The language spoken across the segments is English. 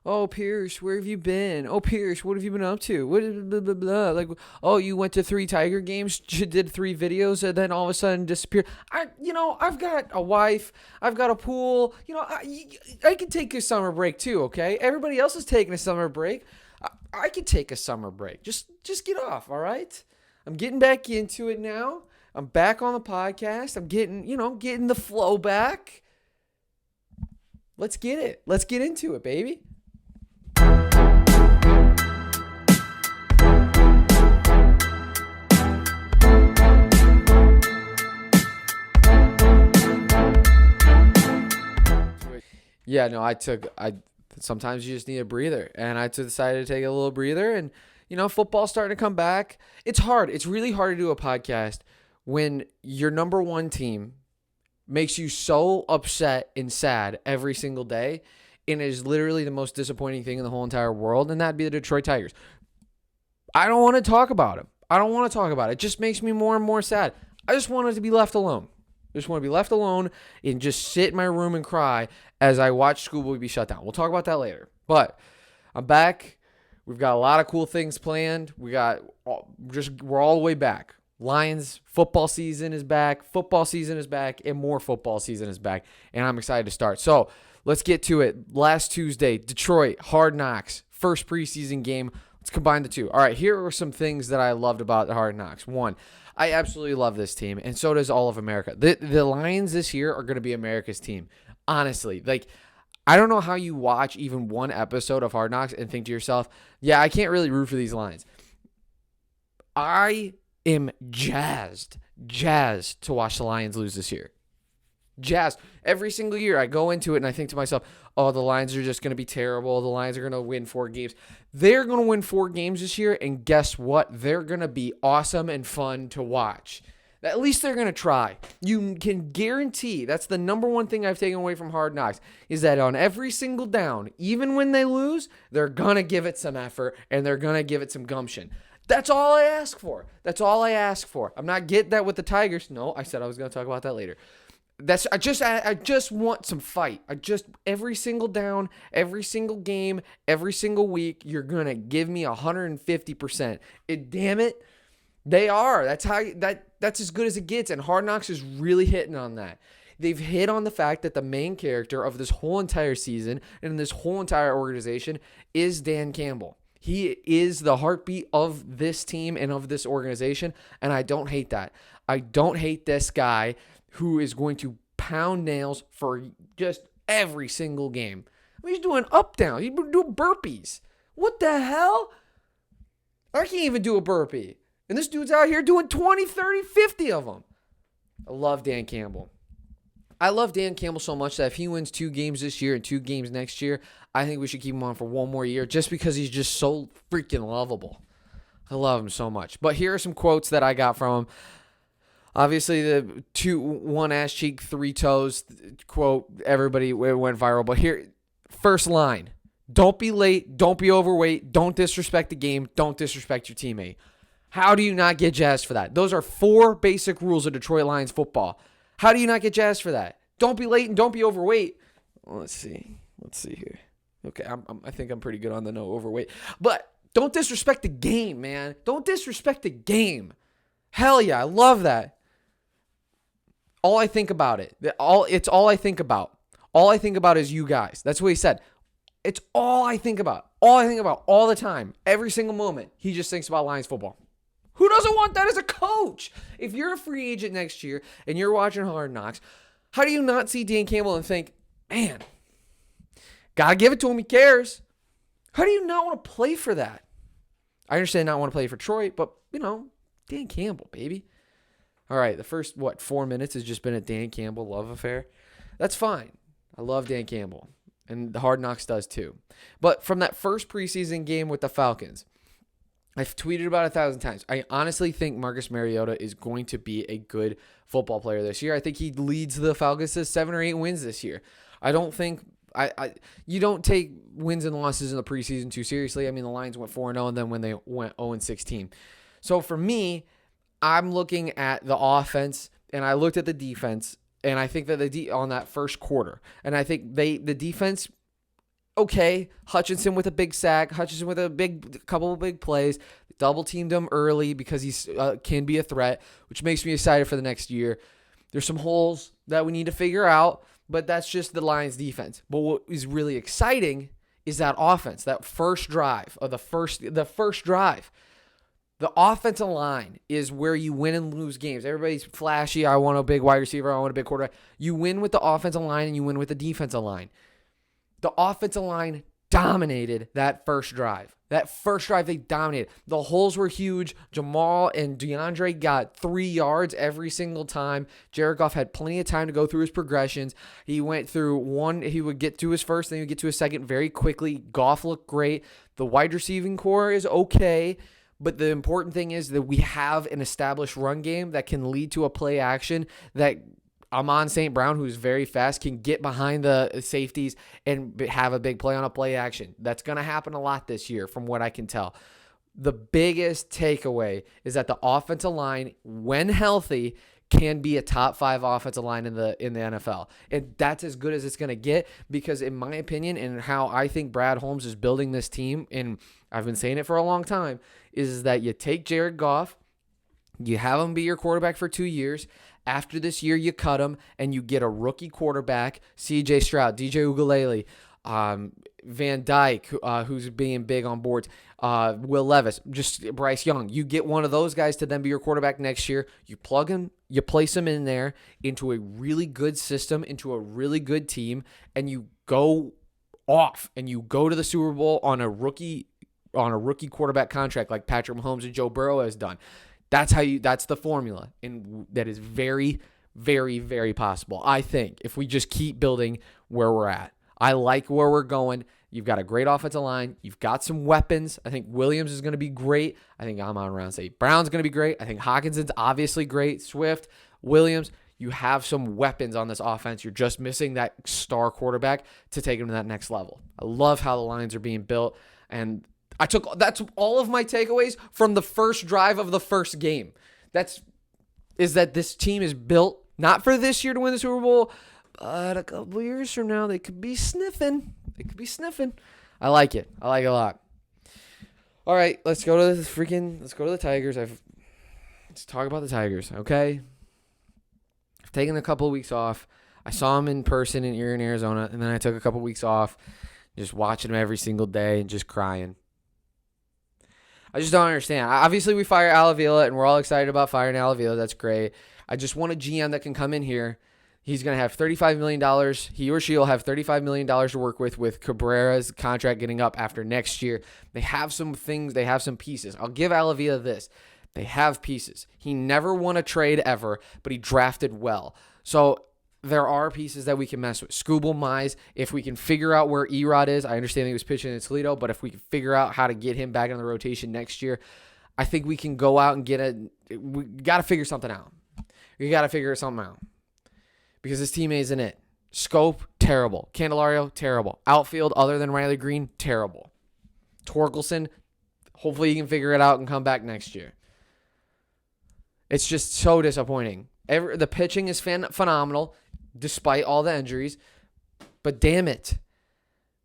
Oh, Pierce, where have you been? Oh, Pierce, what have you been up to? What blah, blah, blah. Like, oh, you went to 3 Tiger games, did 3 videos, and then all of a sudden disappeared. I've got a wife, I've got a pool. I can take a summer break too. Okay, everybody else is taking a summer break. I could take a summer break. Just get off. All right. I'm getting back into it now. I'm back on the podcast. I'm getting the flow back. Let's get it. Let's get into it, baby. Yeah, no, sometimes you just need a breather, and I decided to take a little breather, and football's starting to come back. It's hard. It's really hard to do a podcast when your number one team makes you so upset and sad every single day, and is literally the most disappointing thing in the whole entire world, and that'd be the Detroit Tigers. I don't want to talk about them. I don't want to talk about it. It just makes me more and more sad. I just want it to be left alone. I just want to be left alone and just sit in my room and cry as I watch Schoolboy be shut down. We'll talk about that later. But I'm back. We've got a lot of cool things planned. We're all the way back. Lions football season is back. Football season is back. And more football season is back. And I'm excited to start. So let's get to it. Last Tuesday, Detroit, Hard Knocks, first preseason game. Let's combine the two. All right, here are some things that I loved about the Hard Knocks. One, I absolutely love this team, and so does all of America. The Lions this year are going to be America's team. Honestly, I don't know how you watch even one episode of Hard Knocks and think to yourself, yeah, I can't really root for these Lions. I am jazzed to watch the Lions lose this year. Jazzed. Every single year I go into it and I think to myself, oh, the Lions are just going to be terrible. The Lions are going to win 4 games. They're going to win 4 games this year, and guess what? They're going to be awesome and fun to watch. At least they're going to try. You can guarantee, that's the number one thing I've taken away from Hard Knocks, is that on every single down, even when they lose, they're going to give it some effort, and they're going to give it some gumption. That's all I ask for. That's all I ask for. I'm not getting that with the Tigers. No, I said I was going to talk about that later. I just want some fight. Every single down, every single game, every single week, you're gonna give me 150%. Damn it, they are. That's as good as it gets. And Hard Knocks is really hitting on that. They've hit on the fact that the main character of this whole entire season and this whole entire organization is Dan Campbell. He is the heartbeat of this team and of this organization, and I don't hate that. I don't hate this guy who is going to pound nails for just every single game. I mean, he's doing up down. He's doing burpees. What the hell? I can't even do a burpee. And this dude's out here doing 20, 30, 50 of them. I love Dan Campbell. I love Dan Campbell so much that if he wins 2 games this year and 2 games next year, I think we should keep him on for 1 more year just because he's just so freaking lovable. I love him so much. But here are some quotes that I got from him. Obviously, the 1 ass cheek, 3 toes quote, everybody went viral. But here, first line, don't be late, don't be overweight, don't disrespect the game, don't disrespect your teammate. How do you not get jazzed for that? Those are 4 basic rules of Detroit Lions football. How do you not get jazzed for that? Don't be late and don't be overweight. Let's see here. Okay, I think I'm pretty good on the no overweight. But don't disrespect the game, man. Don't disrespect the game. Hell yeah, I love that. All I think about it. It's all I think about. All I think about is you guys. That's what he said. It's all I think about. All I think about all the time. Every single moment. He just thinks about Lions football. Who doesn't want that as a coach? If you're a free agent next year and you're watching Hard Knocks, how do you not see Dan Campbell and think, man, gotta give it to him. He cares. How do you not want to play for that? I understand not want to play for Detroit, but, Dan Campbell, baby. All right, the first, 4 minutes has just been a Dan Campbell love affair. That's fine. I love Dan Campbell, and the Hard Knocks does too. But from that first preseason game with the Falcons, I've tweeted about 1,000 times. I honestly think Marcus Mariota is going to be a good football player this year. I think he leads the Falcons to 7 or 8 wins this year. I don't think you don't take wins and losses in the preseason too seriously. I mean, the Lions went 4-0, and then when they went 0-16. So for me, I'm looking at the offense, and I looked at the defense, and I think that on that first quarter, and I think the defense okay. Hutchinson with a big sack. Hutchinson with a couple of big plays. Double teamed him early because he can be a threat, which makes me excited for the next year. There's some holes that we need to figure out, but that's just the Lions defense. But what is really exciting is that offense, that first drive of the first drive. The offensive line is where you win and lose games. Everybody's flashy. I want a big wide receiver. I want a big quarterback. You win with the offensive line and you win with the defensive line. The offensive line dominated that first drive. That first drive, they dominated. The holes were huge. Jamal and DeAndre got 3 yards every single time. Jared Goff had plenty of time to go through his progressions. He went through one. He would get to his first, then he would get to his second very quickly. Goff looked great. The wide receiving core is okay. But the important thing is that we have an established run game that can lead to a play action that Amon St. Brown, who's very fast, can get behind the safeties and have a big play on a play action. That's going to happen a lot this year from what I can tell. The biggest takeaway is that the offensive line, when healthy, can be a top 5 offensive line in the NFL. And that's as good as it's going to get because in my opinion and how I think Brad Holmes is building this team, and I've been saying it for a long time, is that you take Jared Goff, you have him be your quarterback for 2 years. After this year, you cut him, and you get a rookie quarterback, C.J. Stroud, DJ Ugalele, Van Dyke, who's being big on boards, Will Levis, just Bryce Young. You get one of those guys to then be your quarterback next year. You plug him, you place him in there into a really good system, into a really good team, and you go off, and you go to the Super Bowl on a rookie quarterback contract like Patrick Mahomes and Joe Burrow has done. That's the formula, and that is very, very, very possible. I think if we just keep building where we're at. I like where we're going. You've got a great offensive line. You've got some weapons. I think Williams is going to be great. I think Amon-Ra St. Brown's going to be great. I think Hawkinson's obviously great. Swift, Williams. You have some weapons on this offense. You're just missing that star quarterback to take them to that next level. I love how the Lions are being built, and that's all of my takeaways from the first drive of the first game. That this team is built not for this year to win the Super Bowl, but a couple years from now they could be sniffing. I like it. I like it a lot. All right, let's go to the Tigers. Let's talk about the Tigers, okay? I've taken a couple of weeks off. I saw them in person in Arizona, and then I took a couple of weeks off, just watching them every single day and just crying. I just don't understand. Obviously, we fire Al Avila, and we're all excited about firing Al Avila. That's great. I just want a GM that can come in here. He's going to have $35 million. He or she will have $35 million to work with Cabrera's contract getting up after next year. They have some things. They have some pieces. I'll give Al Avila this. They have pieces. He never won a trade ever, but he drafted well. So there are pieces that we can mess with. Scooble Mize, if we can figure out where Erod is, I understand he was pitching in Toledo, but if we can figure out how to get him back in the rotation next year, I think we can go out and we got to figure something out. We got to figure something out because this team isn't it. Scope, terrible. Candelario, terrible. Outfield, other than Riley Green, terrible. Torkelson, hopefully he can figure it out and come back next year. It's just so disappointing. The pitching is phenomenal, despite all the injuries. But damn it,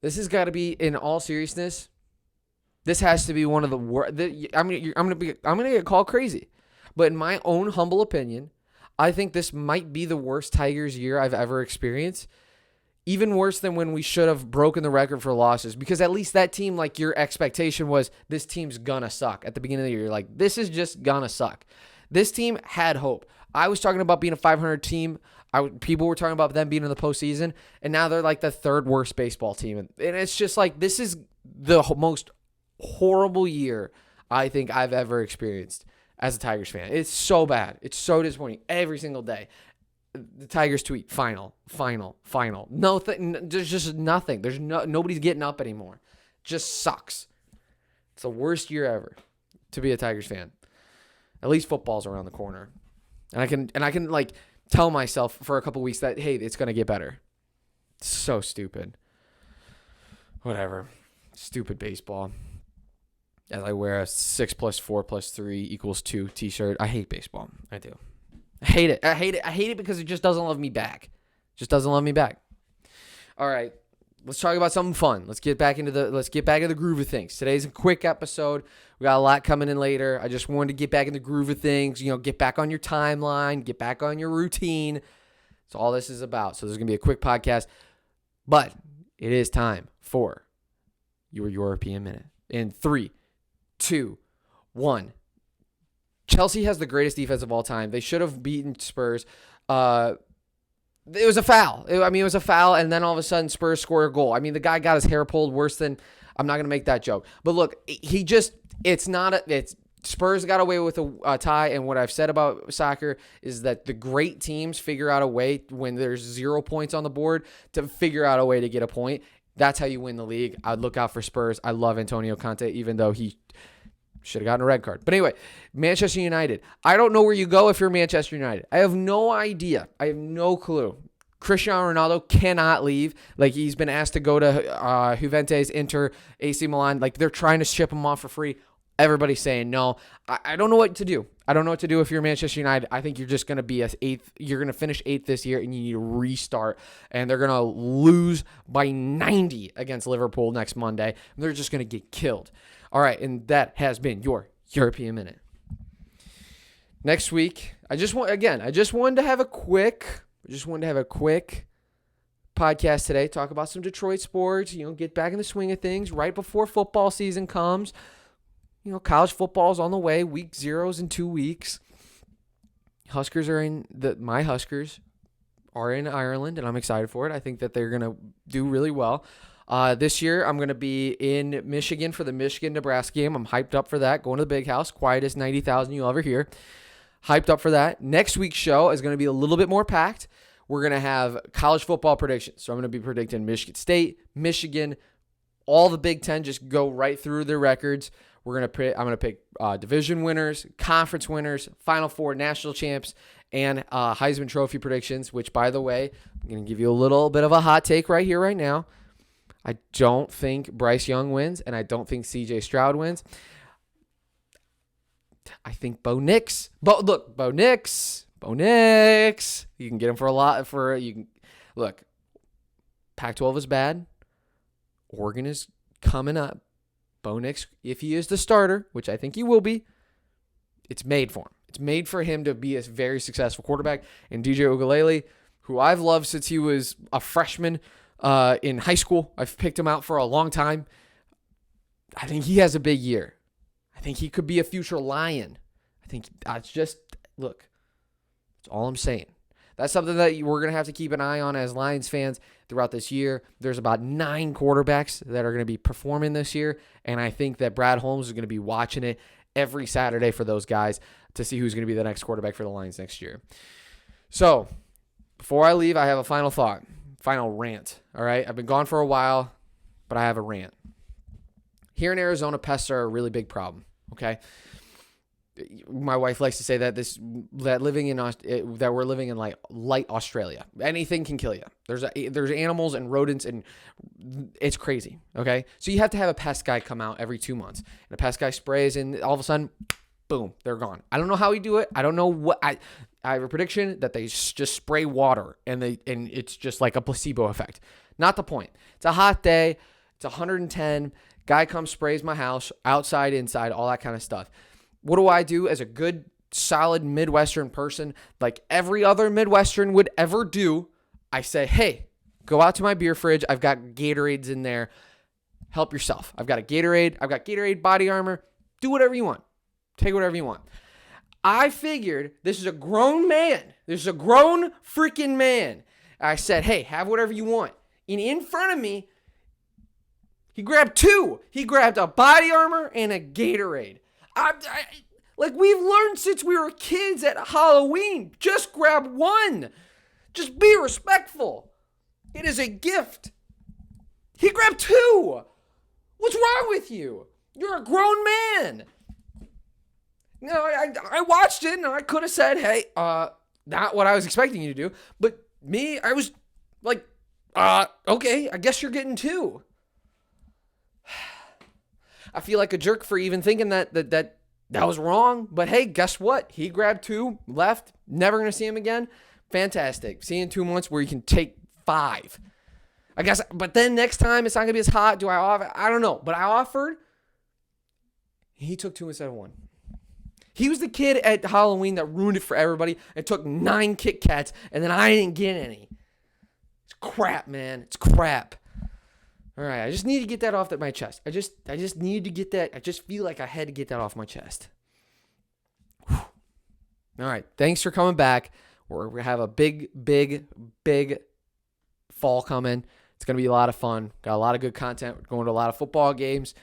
this has got to be, in all seriousness, this has to be one of the worst. I'm gonna get called crazy, but in my own humble opinion, I think this might be the worst Tigers year I've ever experienced. Even worse than when we should have broken the record for losses, because at least that team, like, your expectation was this team's gonna suck at the beginning of the year. You're like, this is just gonna suck. This team had hope. I was talking about being a 500 team. People were talking about them being in the postseason, and now they're like the third worst baseball team. And it's just like, this is the most horrible year I think I've ever experienced as a Tigers fan. It's so bad. It's so disappointing every single day. The Tigers tweet, final. There's just nothing. There's nobody's getting up anymore. Just sucks. It's the worst year ever to be a Tigers fan. At least football's around the corner. And I can like tell myself for a couple weeks that, hey, it's going to get better. It's so stupid. Whatever. Stupid baseball. As I wear a 6 + 4 + 3 = 2 t-shirt. I hate baseball. I do. I hate it because it just doesn't love me back. All right. let's talk about something fun. Let's get back into the groove of things. Today's a quick episode. We got a lot coming in later. I just wanted to get back in the groove of things, get back on your timeline, get back on your routine. That's all this is about. So there's going to be a quick podcast, but it is time for your European Minute. In 3, 2, 1. Chelsea has the greatest defense of all time. They should have beaten Spurs. It was a foul. It was a foul, and then all of a sudden Spurs score a goal. The guy got his hair pulled worse than – I'm not going to make that joke. But look, Spurs got away with a tie, and what I've said about soccer is that the great teams figure out a way when there's 0 points on the board to figure out a way to get a point. That's how you win the league. I'd look out for Spurs. I love Antonio Conte, even though he should have gotten a red card. But anyway, Manchester United. I don't know where you go if you're Manchester United. I have no idea. I have no clue. Cristiano Ronaldo cannot leave. He's been asked to go to Juventus, Inter, AC Milan. They're trying to ship him off for free. Everybody's saying no. I don't know what to do. I don't know what to do if you're Manchester United. I think you're just going to be eighth. You're going to finish 8th this year, and you need to restart. And they're going to lose by 90 against Liverpool next Monday. And they're just going to get killed. All right, and that has been your European Minute. Next week, I just wanted to have a quick podcast today. Talk about some Detroit sports. Get back in the swing of things right before football season comes. College football's on the way. Week 0's in 2 weeks. My Huskers are in Ireland, and I'm excited for it. I think that they're going to do really well. This year, I'm going to be in Michigan for the Michigan-Nebraska game. I'm hyped up for that. Going to the big house. Quietest 90,000 you'll ever hear. Hyped up for that. Next week's show is going to be a little bit more packed. We're going to have college football predictions. So I'm going to be predicting Michigan State, Michigan, all the Big Ten. Just go right through their records. I'm going to pick division winners, conference winners, Final Four, national champs, and Heisman Trophy predictions, which, by the way, I'm going to give you a little bit of a hot take right here, right now. I don't think Bryce Young wins, and I don't think C.J. Stroud wins. I think Bo Nix. Bo Nix. You can get him for a lot. Look, Pac-12 is bad. Oregon is coming up. Bo Nix, if he is the starter, which I think he will be, it's made for him. It's made for him to be a very successful quarterback. And DJ Uiagalelei, who I've loved since he was a freshman in high school. I've picked him out for a long time. I think he has a big year. I think he could be a future Lion. I think that's all I'm saying. That's something that we're going to have to keep an eye on as Lions fans throughout this year. There's about 9 quarterbacks that are going to be performing this year, and I think that Brad Holmes is going to be watching it every Saturday for those guys to see who's going to be the next quarterback for the Lions next year. So, before I leave, I have a final thought, final rant, all right? I've been gone for a while, but I have a rant. Here in Arizona, pests are a really big problem, okay? My wife likes to say that we're living in like light Australia. Anything can kill you. There's animals and rodents, and it's crazy. Okay, so you have to have a pest guy come out every 2 months, and a pest guy sprays, and all of a sudden, boom, they're gone. I don't know how we do it. I don't know what I have a prediction that they just spray water, and it's just like a placebo effect. Not the point. It's a hot day. It's 110. Guy comes, sprays my house, outside, inside, all that kind of stuff. What do I do as a good, solid Midwestern person, like every other Midwestern would ever do? I say, hey, go out to my beer fridge. I've got Gatorades in there. Help yourself. I've got a Gatorade. I've got Gatorade body armor. Do whatever you want. Take whatever you want. I figured this is a grown man. This is a grown freaking man. I said, hey, have whatever you want. And in front of me, he grabbed 2. He grabbed a body armor and a Gatorade. Like we've learned since we were kids at Halloween, just grab 1. Just be respectful. It is a gift. He grabbed 2. What's wrong with you? You're a grown man. I watched it and I could have said, hey, not what I was expecting you to do. But me, I was like, okay, I guess you're getting 2. I feel like a jerk for even thinking that was wrong. But hey, guess what? He grabbed 2, left, never going to see him again. Fantastic. See you in 2 months where you can take 5. I guess, but then next time it's not going to be as hot. Do I offer? I don't know. But I offered. He took 2 instead of 1. He was the kid at Halloween that ruined it for everybody and took 9 Kit Kats, and then I didn't get any. It's crap, man. It's crap. All right, I just need to get that off my chest. I just need to get that. I just feel like I had to get that off my chest. Whew. All right, thanks for coming back. We're going to have a big fall coming. It's going to be a lot of fun. Got a lot of good content. We're going to a lot of football games.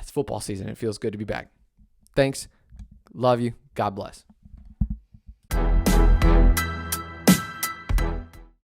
It's football season. It feels good to be back. Thanks. Love you. God bless.